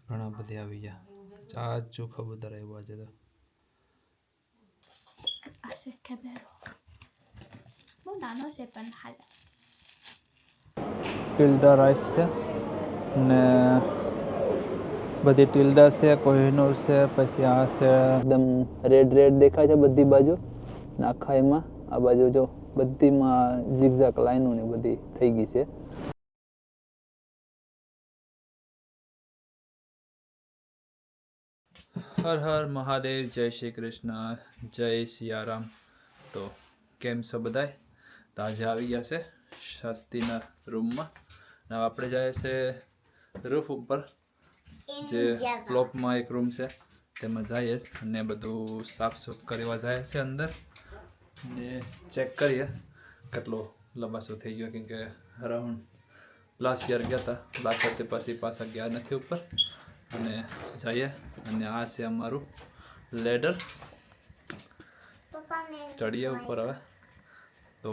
ઘણા બધા આવી ગયા. ચા ચોખા બધા આવ્યા છે તો આશે કેમેરો બહુ નાનો છે પણ હાલ ટિલ્ડા રાઈસ છે ને બધી ટિલ્ડા છે, કોહિનૂર છે, પછી આ છે એકદમ રેડ રેડ દેખાય છે બધી બાજુ ને આખા એમાં આ બાજુ જો બધીમાં ઝીગઝાક લાઈનો ને બધી થઈ ગઈ છે. હર હર મહાદેવ, જય શ્રી કૃષ્ણ, જય સિયારામ. તો કેમ છો બધાય? તો આજે આવી ગયા છે શાસ્તીના રૂમમાં. હવે આપણે જાય છે રૂફ ઉપર, જે ફ્લોપમાં એક રૂમ છે તેમાં જઈએ અને બધું સાફ સુફ કરવા જાય છે અંદર ને ચેક કરીએ કેટલો લંબાસો થઈ ગયો, કેમ કે અરાઉન્ડ લાસ્ટ યર ગયા હતા, લાસ્ટ યર પછી પાછા ગયા નથી ઉપર અને જઈએ. અને આ છે અમારું લેડર, ચડીએ ઉપર. હવે તો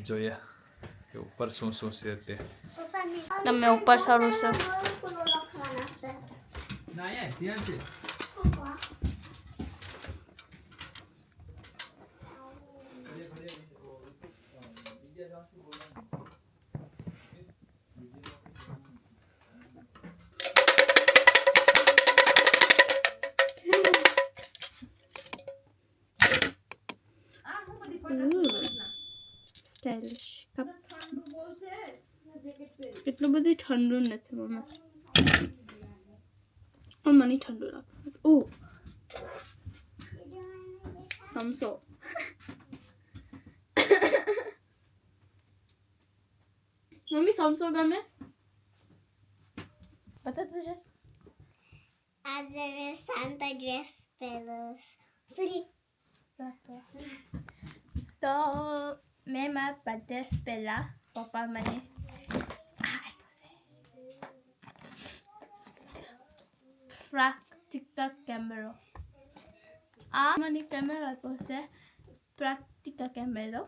જોઈએ કે ઉપર શું શું છે તે. તમે ઉપર સારું છે ના યાર ધ્યાન છે. સ્ટાઇલિશ એટલું બધું ઠંડુ નથી મમ્મી. મને ઠંડુ લાગે. ઓ સમસો મમ્મી સમસો ગમે બતાતે જસ. આજે મેં સાન્તા ડ્રેસ પહેર્યો. સોરી તો મેં મારા બર્થડે પહેલા પપ્પા મને પ્રાક્ટિકા કેમેરો આ મને કેમેરો આપ્યો છે. પ્રાક્ટિકા કેમેરો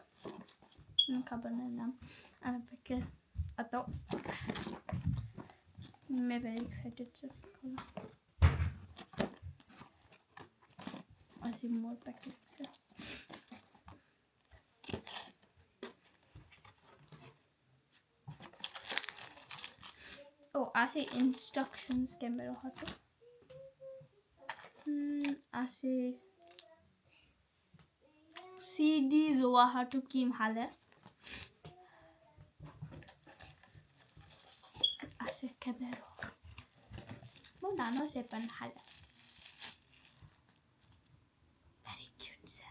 ખબર નહીં નામ આ કે હતો. મેં વેરી એક્સાઇટેડ છે. હજી મોર પેકેટ છે. આ છે ઇન્સ્ટ્રક્શન્સ કેમેરો હતો. આ છે સીડી જોવા હાટું કેમ હાલે. આ છે કેમેરો બહુ નાનો છે પણ હાલે. વેરી ક્યુટ છે.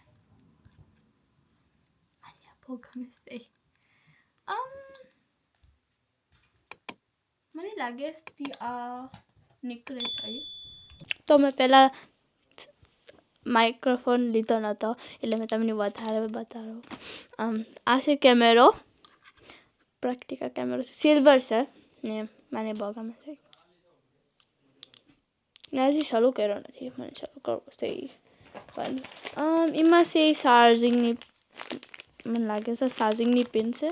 આલિયા બહુ ગમે છે. મને લાગે છે આ નીકળે છે. તો મેં પહેલાં માઇક્રોફોન લીધો નહોતો એટલે મેં તમને વધારે બતાડો. આ છે કેમેરો, પ્રેક્ટિકા કેમેરો છે, સિલ્વર છે ને મને બહુ ગમે છે. ને હજી શરૂ કર્યો નથી, મને શરૂ કરવો છે પણ એમાં છે ચાર્જિંગની, મને લાગે છે ચાર્જિંગની પિન છે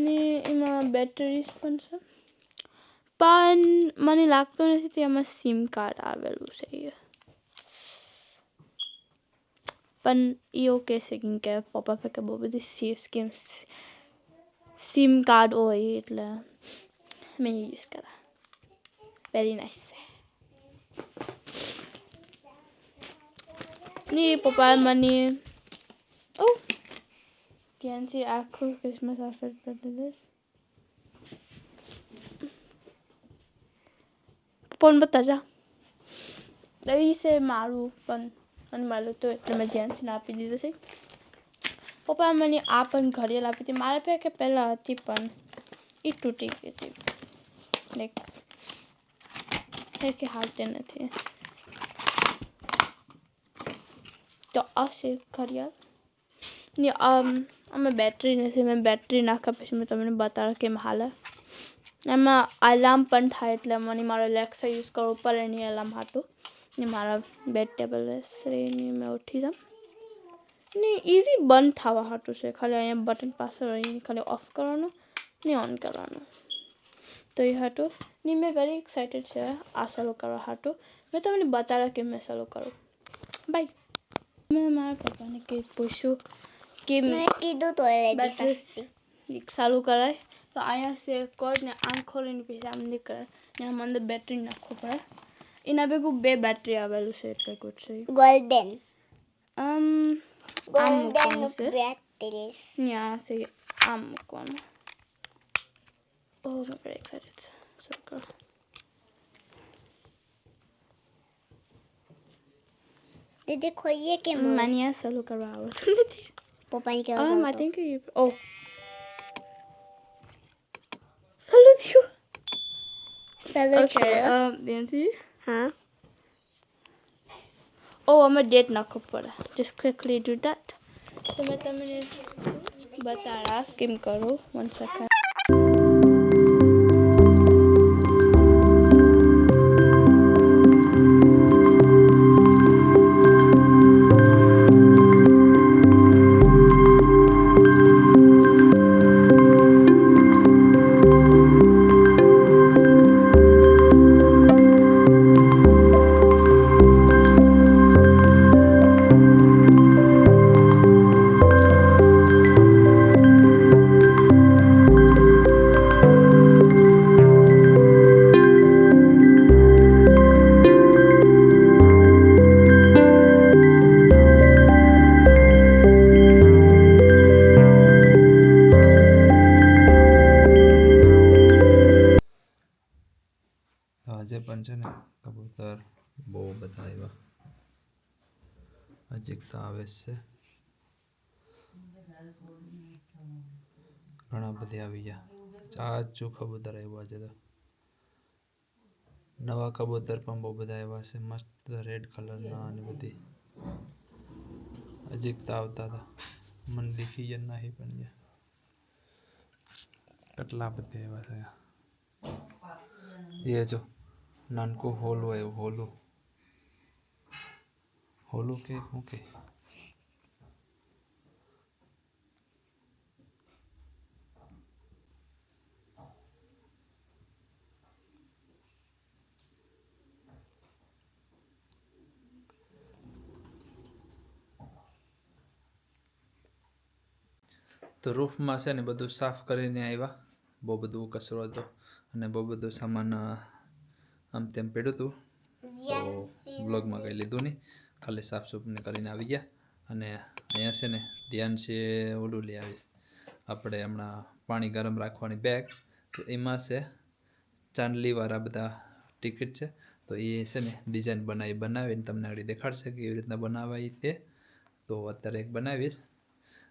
ને એમાં બેટરીઝ પણ છે પણ મને લાગતું નથી કે એમાં સિમ કાર્ડ આવેલું છે. પણ એ ઓકે છે કેમ કે પપ્પા પાસે બહુ બધી સિમ કાર્ડ હોય એટલે મેં યુઝ કરા. વેરી નાઇસ છે. ને પપ્પાએ મને ત્યાંથી આખું ક્રિસમસ આઉટફિટ બદલી દઈશ. પણ બતાજા એ છે મારું પણ અને મારું તો એટલે મેં ધ્યાનથી આપી દીધું છે. પપ્પા મને આ પણ ઘડિયાળ આપી હતી મારા પાસે પહેલાં હતી પણ એ તૂટી ગઈ હતી કે હાલતી નથી. તો આ છે ઘડિયાળ ને અમે બેટરી નથી. મેં બેટરી નાખ્યા પછી મેં તમને બતાવ્યા કેમ હાલે. એમાં અલાર્મ પણ થાય એટલે મને મારો એલેક્સા યુઝ કરવું પડે એની અલાર્મ હાટું ને મારા બેડ ટેબલ રહીને મેં ઉઠી જાઉં ને ઇઝી બંધ થવા હાટું છે. ખાલી અહીંયા બટન પાસે રહીને ખાલી ઓફ કરવાનું ને ઓન કરવાનું. તો એ હાટું ને મેં વેરી એક્સાઇટેડ છે આ ચાલુ કરવા હાટું. મેં તમને બતાવ્યા કે મેં ચાલુ કરું. બાય. મેં મારા પપ્પાને પૂછ્યું કે મેં કીધું તો ઓલરેડી બેટરી સસ્તી ચાલુ કરાય તો અહીંયા છે કોડ ને આમ ખોલીને પછી આમ નીકળે ને આમ અંદર બેટરી નાખવું પડે. એના ભેગું 2 બેટરી આવેલું છે એટલે ગુડ છે. ગોલ્ડન આમ ગોલ્ડન મૂકવાનું છે બેટરીઝ. ત્યાં છે આમ મૂકવાનું. ઓહ મેં વેરી એક્સાઇટેડ છે. શરૂ કરો. દીદી ખોઈએ કે મને આ ચાલુ કરવા આવડતું નથી. પપ્પાને કેવું I think oh ચાલુ થયું. ચાલુ Okay, Nancy. હા Oh, અમે ડેટ નાખવું પડે. Just quickly do that. તો મેં તમને બતાડા કેમ કરું. 1 second. આજે પણ છે ને કબૂતર બહુ બધા આવ્યા. હજી તો આવે છે, ઘણા બધા આવી ગયા. ચાચું કબૂતર આવ્યું આજે તો. નવા કબૂતર પણ બહુ બધા આવ્યા છે, મસ્ત રેડ કલરના અને બધી. હજી તો આવતા હતા, મને દીખી ગયા નહીં પણ ગયા. કેટલા બધા આવ્યા છે. એ જો નાનકું હોલું આવ્યું, હોલું કે શું કે તો રૂફમાં છે ને બધું સાફ કરીને આવ્યા. બહુ બધું કચરો હતો અને બહુ બધું સામાન આમ તેમ પડ્યું હતું. તો બ્લોગમાં કંઈ લીધું નહીં, ખાલી સાફ સૂફને કરીને આવી ગયા. અને અહીંયા છે ને ધ્યાન છે ઓલું લઈ આવીશ આપણે હમણાં પાણી ગરમ રાખવાની બેગ. તો એમાં છે ચાંદલીવાળા બધા ટિકિટ છે. તો એ છે ને ડિઝાઇન બનાવીને તમને આગળ દેખાડશે કે એવી રીતના બનાવાય તે. તો અત્યારે એક બનાવીશ.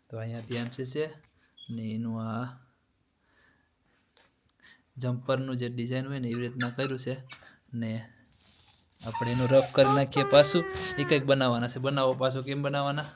તો અહીંયા ધ્યાન છે ને એનું આ જમ્પરનું જે ડિઝાઇન હોય ને એવી રીતના કર્યું છે. ને આપણે એનું રફ કરી નાખીએ પાછું. એ કંઈક બનાવવાના છે. બનાવો પાછું કેમ બનાવવાના?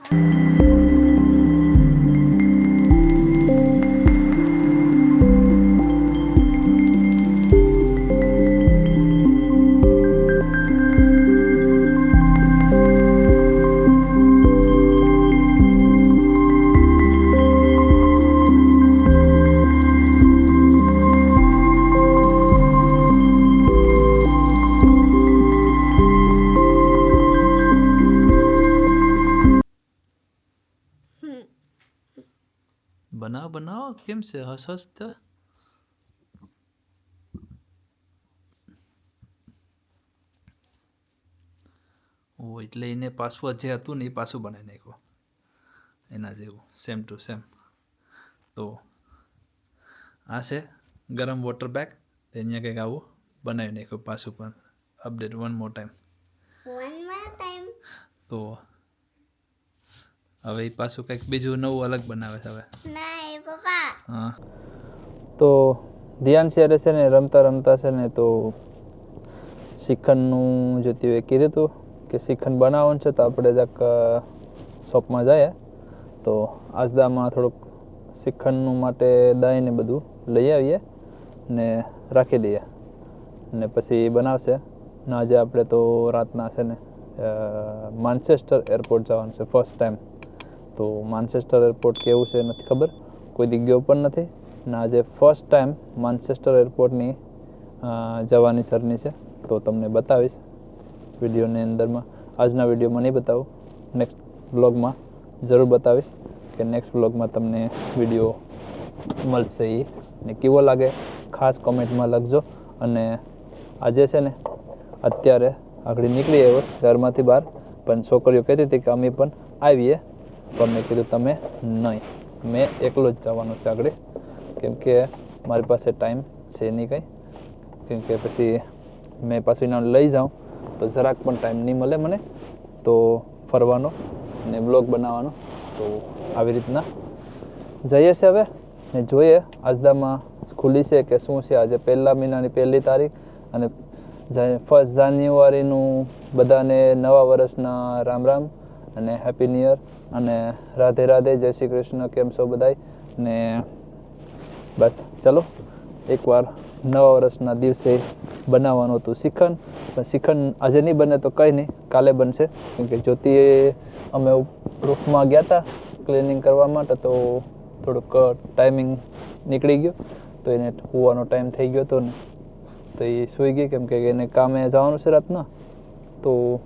બનાવો કેમ છે? હસ તો ઓ એટલે એને પાછું જે હતું ને એ પાછું બનાવી નાખ્યું એના જેવું, સેમ ટુ સેમ. તો આ છે ગરમ વોટર બેગ. અહીંયા કંઈક આવું બનાવી નાખ્યું પાછું, પણ અપડેટ વન મોર ટાઈમ. તો હવે એ પાછું કંઈક બીજું નવું અલગ બનાવે છે હવે. હા તો ધ્યાન છે છે ને રમતા છે ને તો શ્રીખંડનું જોતી હોય કીધું હતું કે શ્રીખંડ બનાવવાનું છે. તો આપણે જરાક શોપમાં જઈએ તો આજદામાં થોડુંક શ્રીખંડનું માટે દહીં ને બધું લઈ આવીએ ને રાખી દઈએ ને પછી બનાવશે. ને આજે આપણે તો રાતના છે ને માન્ચેસ્ટર એરપોર્ટ જવાનું છે ફર્સ્ટ ટાઈમ. તો માન્ચેસ્ટર એરપોર્ટ કેવું છે નથી ખબર, કોઈ દી ગયો પણ નથી. ને આજે ફર્સ્ટ ટાઈમ માન્ચેસ્ટર એરપોર્ટની જવાની સરની છે, તો તમને બતાવીશ વિડીયોની અંદરમાં. આજના વિડીયોમાં નહીં બતાવું, નેક્સ્ટ વ્લોગમાં જરૂર બતાવીશ કે નેક્સ્ટ વ્લોગમાં તમને વિડીયો મળશે એ ને કેવો લાગે ખાસ કોમેન્ટમાં લખજો. અને આજે છે ને અત્યારે આગળ નીકળી આવ્યો ઘરમાંથી બહાર, પણ છોકરીઓ કહેતી હતી કે અમે પણ આવીએ, પણ મેં કીધું તમે નહીં, મેં એકલો જ જવાનું છે આગળ, કેમ કે મારી પાસે ટાઈમ છે નહીં કંઈ, કેમ કે પછી મેં પાછું એને લઈ જાઉં તો જરાક પણ ટાઈમ નહીં મળે મને તો ફરવાનો ને બ્લોગ બનાવવાનો. તો આવી રીતના જઈએ છે હવે ને જોઈએ આજદામાં ખુલ્લી છે કે શું છે. આજે પહેલા મહિનાની 1 તારીખ અને 1 જાન્યુઆરીનું બધાને નવા વર્ષના રામ રામ અને હેપી ન્યૂ યર અને રાધે રાધે, જય શ્રી કૃષ્ણ. કેમ છો બધાય? ને બસ ચલો એકવાર નવા વર્ષના દિવસે બનાવવાનું હતું શ્રીખંડ, પણ શ્રીખંડ આજે નહીં બને તો કંઈ નહીં, કાલે બનશે. કેમ કે જ્યોતિએ અમે રૂફમાં ગયા હતા ક્લિનિંગ કરવા માટે, તો થોડુંક ટાઈમિંગ નીકળી ગયો, તો એને સુવાનો ટાઈમ થઈ ગયો હતો ને, તો એ સૂઈ ગઈ, કેમ કે એને કામે જવાનું છે રાતના, તો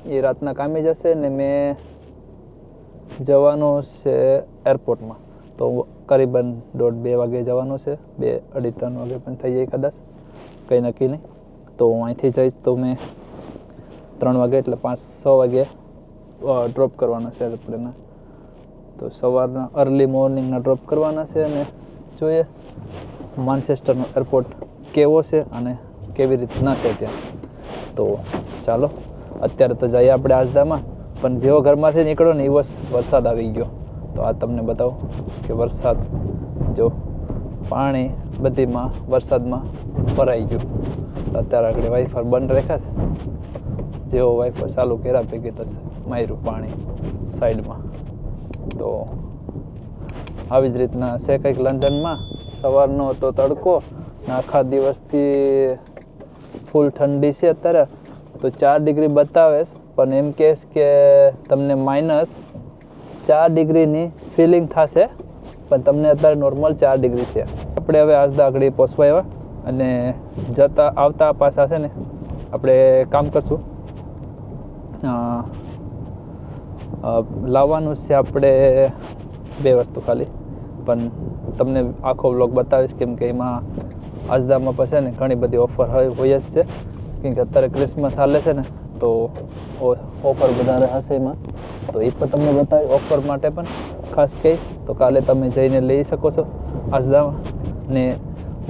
એ રાતના કામે જશે ને મેં જવાનું છે એરપોર્ટમાં, તો કરીબન 1:30-2 વાગે જવાનું છે, 2-2:30-3 વાગે પણ થઈ જાય કદાચ, કંઈ નક્કી નહીં. તો હું અહીંથી જઈશ તો મેં 3 વાગે એટલે 5-6 વાગે ડ્રોપ કરવાના છે એરપ્લેનના, તો સવારના અર્લી મોર્નિંગના ડ્રોપ કરવાના છે. અને જોઈએ માન્ચેસ્ટરનો એરપોર્ટ કેવો છે અને કેવી રીતના છે ત્યાં. તો ચાલો અત્યારે તો જઈએ આપણે આજદામાં, પણ જેવો ઘરમાંથી નીકળ્યો ને એવો વરસાદ આવી ગયો. તો આ તમને બતાવું કે વરસાદ જો પાણી બધીમાં વરસાદમાં ભરાઈ ગયું. અત્યારે આગળ વાઇફર બંધ રાખ્યા છે, જેવો વાઇફર ચાલુ કર્યા ભેગી તો માર્યું પાણી સાઈડમાં. તો આવી જ રીતના છે કંઈક લંડનમાં. સવારનો તો તડકો ને આખા દિવસથી ફૂલ ઠંડી છે. અત્યારે તો 4 ડિગ્રી બતાવે, પણ એમ કહે કે તમને -4 ડિગ્રીની ફિલિંગ થશે, પણ તમને અત્યારે નોર્મલ 4 ડિગ્રી છે. આપણે હવે આજદા આગળ પહોંચવા આવ્યા અને આવતા પાછા છે ને આપણે કામ કરશું, લાવવાનું છે આપણે 2 વસ્તુ ખાલી, પણ તમને આખો વ્લોગ બતાવીશ, કેમ કે એમાં આજદામાં પછી ને ઘણી બધી ઓફર હોય જ છે, કેમ કે અત્યારે ક્રિસમસ હાલે છે ને, તો ઓફર વધારે હશે એમાં, તો એ પણ તમને બતાવી. ઓફર માટે પણ ખાસ કહી તો કાલે તમે જઈને લઈ શકો છો આજદામાં. ને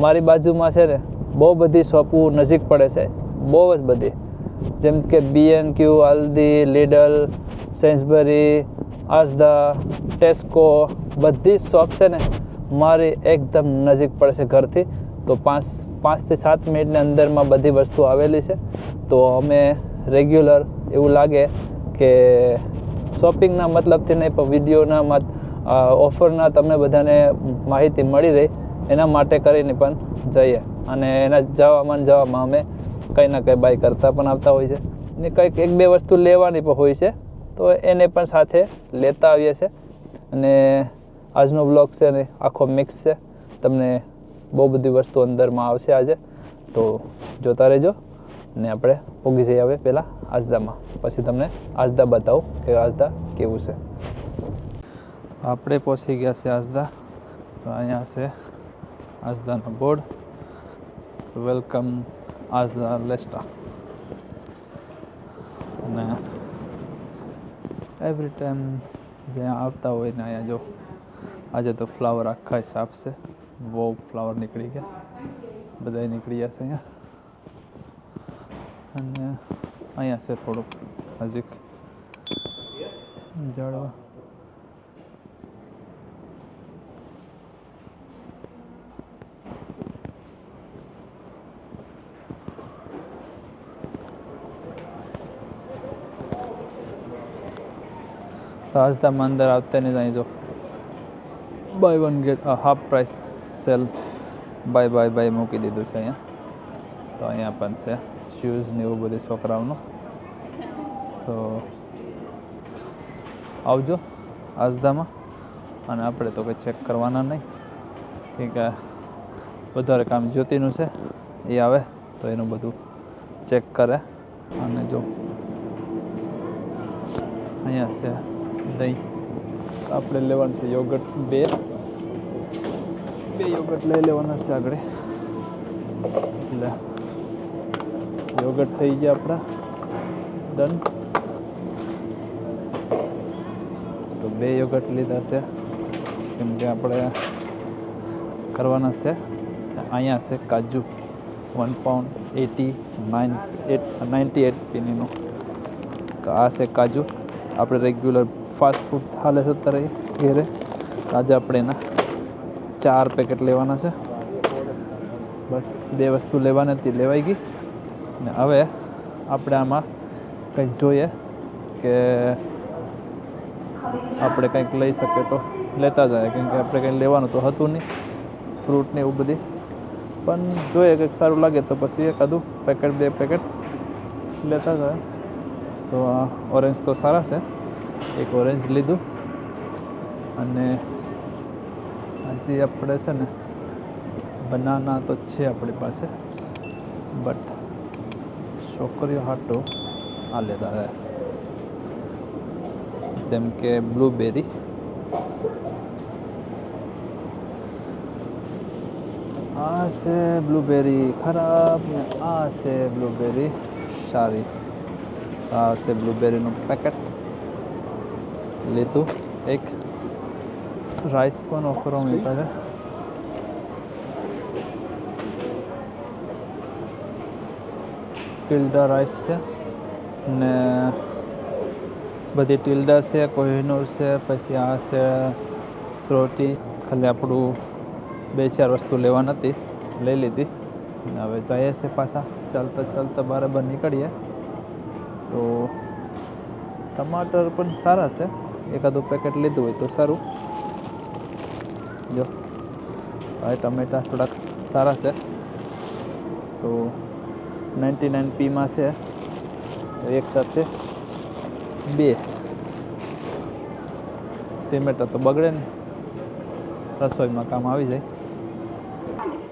મારી બાજુમાં છે ને બહુ બધી શોપો નજીક પડે છે, બહુ જ બધી, જેમ કે B&Q, આલ્દી, લીડલ, સેન્સબરી, આજદા, ટેસ્કો, બધી શોપ છે ને મારી એકદમ નજીક પડે છે ઘરથી. તો 5 થી 7 મિનિટની અંદરમાં બધી વસ્તુ આવેલી છે. તો અમે રેગ્યુલર એવું લાગે કે શોપિંગના મતલબથી નહીં, પણ વિડીયોના ઓફરના તમને બધાને માહિતી મળી રહી એના માટે કરીને પણ જઈએ. અને એના જવામાં અમે કંઈ ના કંઈ બાય કરતા પણ આવતા હોય છે, ને કંઈક 1-2 વસ્તુ લેવાની પણ હોય છે, તો એને પણ સાથે લેતા આવીએ છીએ. અને આજનો બ્લોગ છે ને આખો મિક્સ છે, તમને બહુ બધી વસ્તુ અંદરમાં આવશે આજે, તો જોતા રહેજો. ને આપણે પહોંચી જઈએ હવે પહેલાં આજદામાં, પછી તમને આજદા બતાવું કે આજદા કેવું છે. આપણે પહોંચી ગયા છે આજદા. અહીંયા છે આજદાનો બોર્ડ, વેલકમ આજદા લેસ્ટા. અને એવરી ટાઈમ જ્યાં આવતા હોય ને અહીંયા જો આજે તો ફ્લાવર આખા સાફ છે, બહુ ફ્લાવર નીકળી ગયા, બધા નીકળી ગયા છે અહીંયા. અને અહીંયા છે થોડુંક નજીક ઝાડવા. તો આજદામાં અંદર આવતા નહીં, અહીં જો buy 1 get half price sale, buy મૂકી દીધું છે અહીંયા. તો અહીંયા પણ છે શૂઝ ને એવું બધું છોકરાઓનું. તો આવજો આજદામાં. અને આપણે તો કંઈ ચેક કરવાના નહીં, કેમ કે વધારે કામ જ્યોતિનું છે, એ આવે તો એનું બધું ચેક કરે. અને જો અહીંયા છે દહીં, આપણે લેવાનું છે યોગર્ટ બે યોગર્ટ લઈ લેવાના છે આગળ. એટલે યોગર્ટ થઈ ગયા આપણા ડન. તો 2 યોગર્ટ લીધા છે કેમ કે આપણે કરવાના છે. અહીંયા છે કાજુ 1 પાઉન્ડ 98 પીનીનું. તો આ છે કાજુ. આપણે રેગ્યુલર ફાસ્ટ ફૂડ હાલે છે અત્યારે ઘેરે. આજે આપણે એના 4 પેકેટ લેવાના છે. બસ 2 વસ્તુ લેવાની હતી, લેવાઈ ગઈ. ને હવે આપણે આમાં કંઈક જોઈએ કે આપણે કંઈક લઈ શકીએ તો લેતા જાય, કેમ કે આપણે કંઈ લેવાનું તો હતું નહીં, ફ્રૂટ ને એવું બધી. પણ જોઈએ કંઈક સારું લાગે તો પછી એકાદું પેકેટ 2 પેકેટ લેતા જાય. તો આ ઓરેન્જ તો સારા છે, એક ઓરેન્જ લીધું. અને હજી આપણે છે ને બનાના તો છે આપણી પાસે, બટ છોકરીઓ હાટો આ લેતા જાય, જેમ કે બ્લૂબેરી. આ છે બ્લૂબેરી ખરાબ ને આ છે બ્લૂબેરી સારી. આ છે બ્લૂબેરીનું પેકેટ લીધું. એક રાઈસ પણ ઓફરમાં મૂક્યા છે. ટિલ્ડા રાઈસ છે ને બધી ટિલ્ડા છે, કોહિનૂર છે, પછી આ છે થ્રોટી. ખાલી આપણું 2-4 વસ્તુ લેવાની હતી, લઈ લીધી. હવે જઈએ છે પાછા ચાલતા બરાબર નીકળીએ. તો ટમાટર પણ સારા છે, એકાદું પેકેટ લીધું હોય તો સારું. જો હવે ટમેટા થોડાક સારા છે. તો 99p માં છે, એક સાથે 2 ટમેટા તો બગડે ને, રસોઈમાં કામ આવી જાય.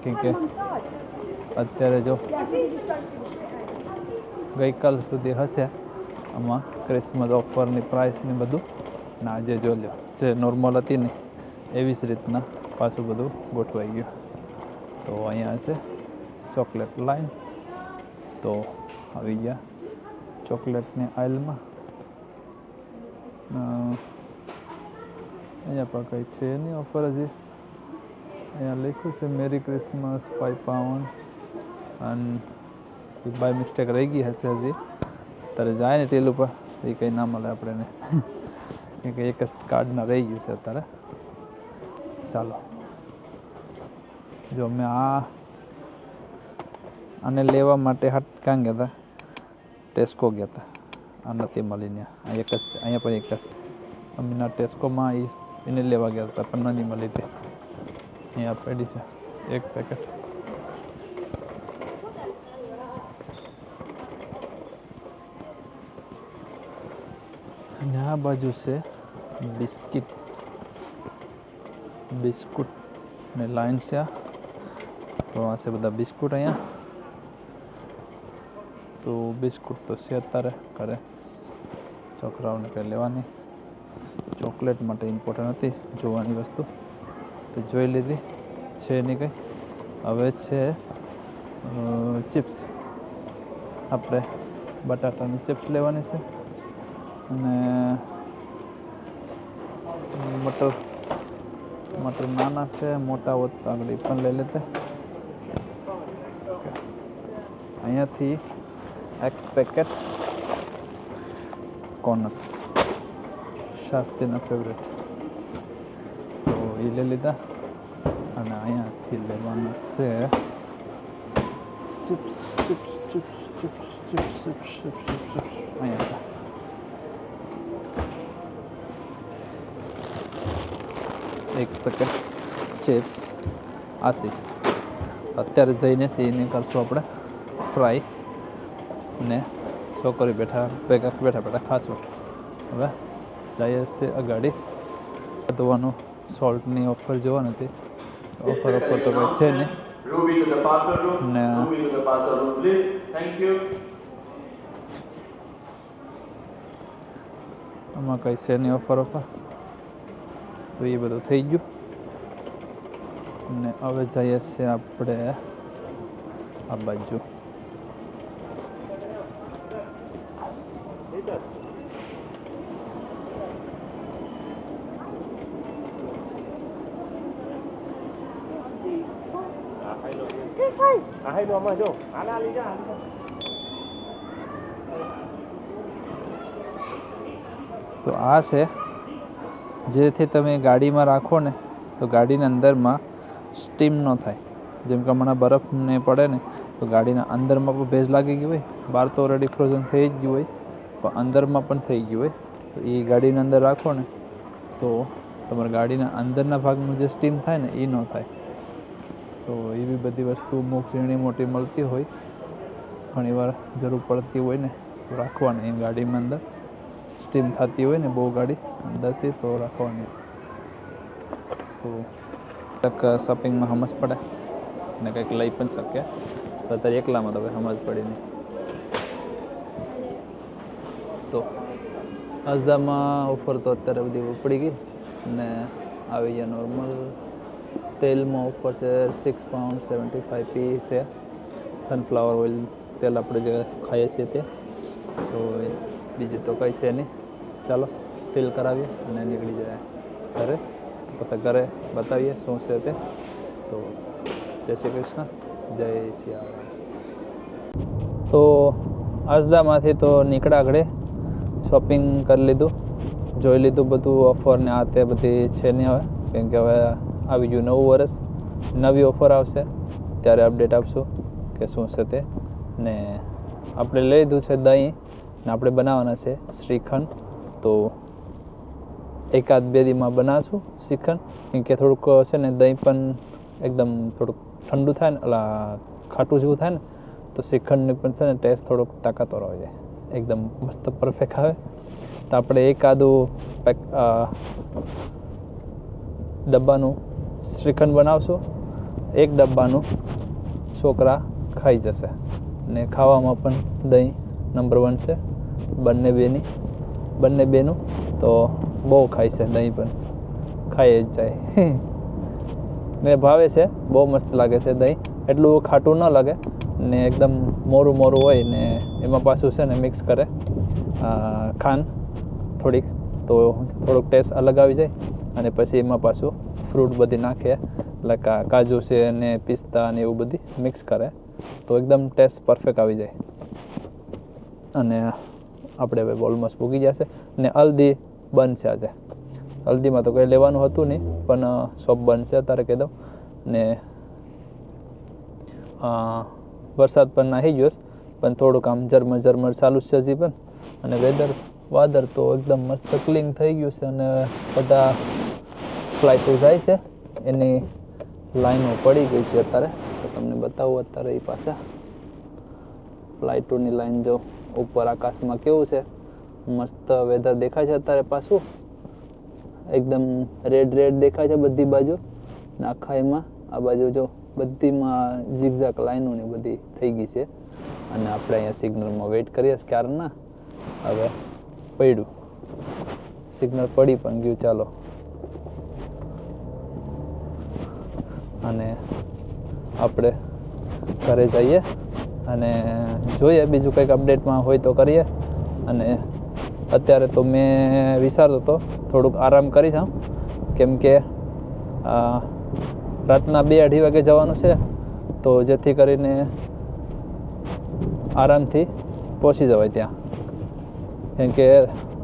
કેમ કે અત્યારે જો ગઈકાલ સુધી હશે આમાં ક્રિસમસ ઓફરની પ્રાઇસને બધું, ને આજે જો લો જે નોર્મલ હતી ને એવી જ રીતના પાછું બધું ગોઠવાઈ ગયું. તો અહીંયા છે ચોકલેટ લાઈન. તો આવી ગયા ચોકલેટની આઇલમાં. અહીંયા પણ કંઈ છે નહીં ઓફર હજી. અહીંયા લખ્યું છે મેરી ક્રિસમસ 5 પાઉન્ડ, અને બાય મિસ્ટેક રહી ગઈ હશે હજી. અત્યારે જાય ને ટેલ ઉપર એ કંઈ ના મળે આપણને, કેમ કે એક જ કાર્ડના રહી ગયું છે અત્યારે. ચાલો જો મેં આને લેવા માટે ક્યાં ગયા હતા? ટેસ્કો ગયા હતા. આ નથી મળીને અહીંયા પણ એક જ અમીના ટેસ્કોમાં એને લેવા ગયા હતા પણ નથી મળી હતી. અહીંયા પડી છે એક પેકેટ. અને આ બાજુ છે બિસ્કુટ ને લાઈન છે. તો આ છે બધા બિસ્કુટ અહીંયા. તો બિસ્કુટ તો છે અત્યારે ઘરે, છોકરાઓને કંઈ લેવાની. ચોકલેટ માટે ઇમ્પોર્ટન્ટ હતી જોવાની વસ્તુ, તો જોઈ લીધી. છે નહીં કંઈ. હવે છે ચિપ્સ. આપણે બટાટાની ચિપ્સ લેવાની છે. અને મટર નાના છે, મોટા હોત તો આગળ પણ લઈ લેતા. અહીંયાથી એક પેકેટ કોર્નર, શાસ્ત્રીના ફેવરેટ, તો એ લઈ લીધા. અને અહીંયાથી લેવાના છે ચિપ્સ. અહીંયા એક પેકેટ ચિપ્સ 80. અત્યારે જઈને એને કરશું આપણે ફ્રાય, ને છોકરી બેઠા ખાશું. હવે જઈએ છે અગાડી ધોવાનું. સોલ્ટની ઓફર જોવા નથી, ઓફર તો કંઈ છે નહીં. Ruby to the parcel room. No. Ruby to the parcel room, please. Thank you. આમાં કંઈ છે નહીં ઓફર તો એ બધું થઈ ગયું ને હવે જઈએ છીએ આપણે આ બાજુ તો આ છે જેથી તમે ગાડીમાં રાખો ને તો ગાડીના અંદરમાં સ્ટીમ ન થાય. જેમ કે હમણાં બરફ ને પડે ને તો ગાડીના અંદરમાં પણ ભેજ લાગી ગયું હોય, બહાર તો ઓલરેડી ફ્રોઝન થઈ જ ગયું હોય પણ અંદરમાં પણ થઈ ગયું હોય. તો એ ગાડીના અંદર રાખો ને તો તમારા ગાડીના અંદરના ભાગનું જે સ્ટીમ થાય ને એ ન થાય. તો એવી બધી વસ્તુ અમુક ઝીણી મોટી મળતી હોય, ઘણીવાર જરૂર પડતી હોય ને તો રાખવાની એ ગાડીમાં અંદર સ્ટીમ થતી હોય ને બહુ ગાડી અંદરથી તો રાખવાની. તો કંઈક શોપિંગમાં સમજ પડે ને કંઈક લઈ પણ શકે. તો અત્યારે એકલામાં તો કંઈ સમજ પડી નહીં. તો અઝદામાં ઓફર તો અત્યારે બધી ઉપડી ગઈ ને આવી ગયા નોર્મલ. તેલમાં ઓફર છે £6.75 છે. સનફ્લાવર ઓઇલ તેલ આપણે જે ખાઈએ છીએ તે. તો બીજું તો કંઈ છે નહીં. ચાલો ફિલ કરાવીએ અને નીકળી જાય ઘરે. પછી ઘરે બતાવીએ શું છે તે. તો જય શ્રી કૃષ્ણ, જય સિયારામ. તો અઝદામાંથી તો નીકળ્યા આગળ શોપિંગ કરી લીધું, જોઈ લીધું બધું ઓફર ને આ તે બધી છે નહીં હવે, કેમ કે હવે આવી ગયું નવું વર્ષ, નવી ઓફર આવશે ત્યારે અપડેટ આપશું કે શું છે તે. ને આપણે લઈ લીધું છે દહીં ને આપણે બનાવવાના છે શ્રીખંડ. તો એકાદ બે દીમાં બનાવશું શ્રીખંડ, કેમ કે થોડુંક છે ને દહીં પણ એકદમ થોડુંક ઠંડુ થાય ને ઓલા ખાટું જેવું થાય ને તો શ્રીખંડની પણ છે ને ટેસ્ટ થોડોક તાકાતવાર હોય જાય, એકદમ મસ્ત પરફેક્ટ આવે. તો આપણે એકાદું ડબ્બાનું શ્રીખંડ બનાવશું, એક ડબ્બાનું છોકરા ખાઈ જશે ને ખાવામાં પણ દહીં નંબર 1 છે બંને બેનું. તો બહુ ખાય છે દહીં, પણ ખાઈ જ જાય ને ભાવે છે, બહુ મસ્ત લાગે છે દહીં. એટલું ખાટું ન લાગે ને એકદમ મોરું હોય ને એમાં પાછું છે ને મિક્સ કરે ખાંડ થોડીક, તો થોડુંક ટેસ્ટ અલગ આવી જાય. અને પછી એમાં પાછું ફ્રૂટ બધી નાખે, એટલે કાજુ છે ને પિસ્તા ને એવું બધી મિક્સ કરે તો એકદમ ટેસ્ટ પરફેક્ટ આવી જાય. અને આપણે હવે ઓલમોસ્ટ પૂગી જશે. ને હલ્દી બંધ છે આજે. હલ્દીમાં તો કંઈ લેવાનું હતું નહીં, પણ શોપ બંધ છે અત્યારે કહી દઉં. ને વરસાદ પણ નાહી ગયો, પણ થોડુંક આમ ઝરમર ચાલુ છે હજી પણ. અને વાદર તો એકદમ મસ્ત ક્લીન થઈ ગયું છે અને બધા ફ્લાઇટો જાય છે એની લાઈનો પડી ગઈ છે અત્યારે. તો તમને બતાવું અત્યારે એ પાસે ફ્લાઇટોની લાઈન જો ઉપર આકાશમાં કેવું છે, મસ્ત વેધર દેખાય છે અત્યારે. પાછું એકદમ રેડ દેખાય છે બધી બાજુ ને આખા એમાં આ બાજુ જો બધીમાં ઝીગઝાક લાઈનો ને બધી થઈ ગઈ છે. અને આપણે અહીંયા સિગ્નલમાં વેઇટ કરીએ ક્યારના. હવે પડ્યું સિગ્નલ પડી પણ ગયું. ચાલો અને આપણે ઘરે જઈએ અને જોઈએ બીજું કંઈક અપડેટમાં હોય તો કરીએ. અને અત્યારે તો મેં વિચારતો હતો થોડુંક આરામ કરી જાઉં, કેમ કે રાતના 2-2:30 વાગે જવાનું છે. તો જેથી કરીને આરામથી પહોંચી જવાય ત્યાં, કેમ કે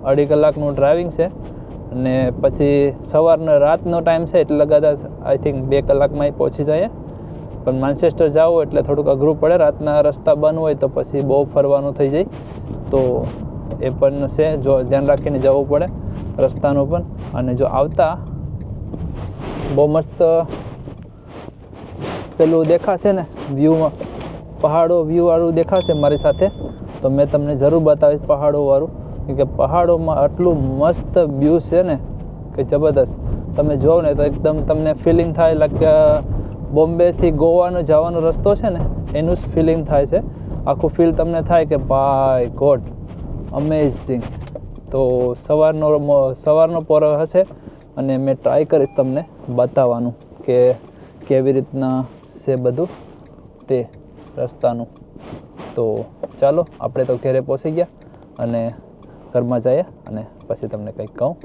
2.5 કલાકનું ડ્રાઇવિંગ છે. અને પછી સવારનો રાતનો ટાઈમ છે એટલે લગાતાર આઈ થિંક 2 કલાકમાં પહોંચી જાય. પણ માન્ચેસ્ટર જાવું એટલે થોડુંક અઘરું પડે, રાતના રસ્તા બંધ હોય તો પછી બહુ ફરવાનું થઈ જાય. તો એ પણ છે, જો ધ્યાન રાખીને જવું પડે રસ્તાનું પણ. અને જો આવતા બહુ મસ્ત પેલું દેખાશે ને વ્યૂમાં, પહાડો વ્યૂવાળું દેખાશે મારી સાથે, તો મેં તમને જરૂર બતાવીશ પહાડોવાળું. કે પહાડોમાં આટલું મસ્ત વ્યૂ છે ને કે જબરદસ્ત. તમે જોવો ને તો એકદમ તમને ફિલિંગ થાય લાગે બોમ્બેથી ગોવાનો જવાનો રસ્તો છે ને એનું જ ફિલિંગ થાય છે. આખું ફીલ તમને થાય કે બાય ગોડ અમેઝિંગ. તો સવારનો પોર હશે અને મેં ટ્રાય કરીશ તમને બતાવવાનું કે કેવી રીતના છે બધું તે રસ્તાનું. તો ચાલો આપણે તો ઘરે પહોંચી ગયા અને ઘરમાં જઈએ અને પછી તમને કંઈક કહું.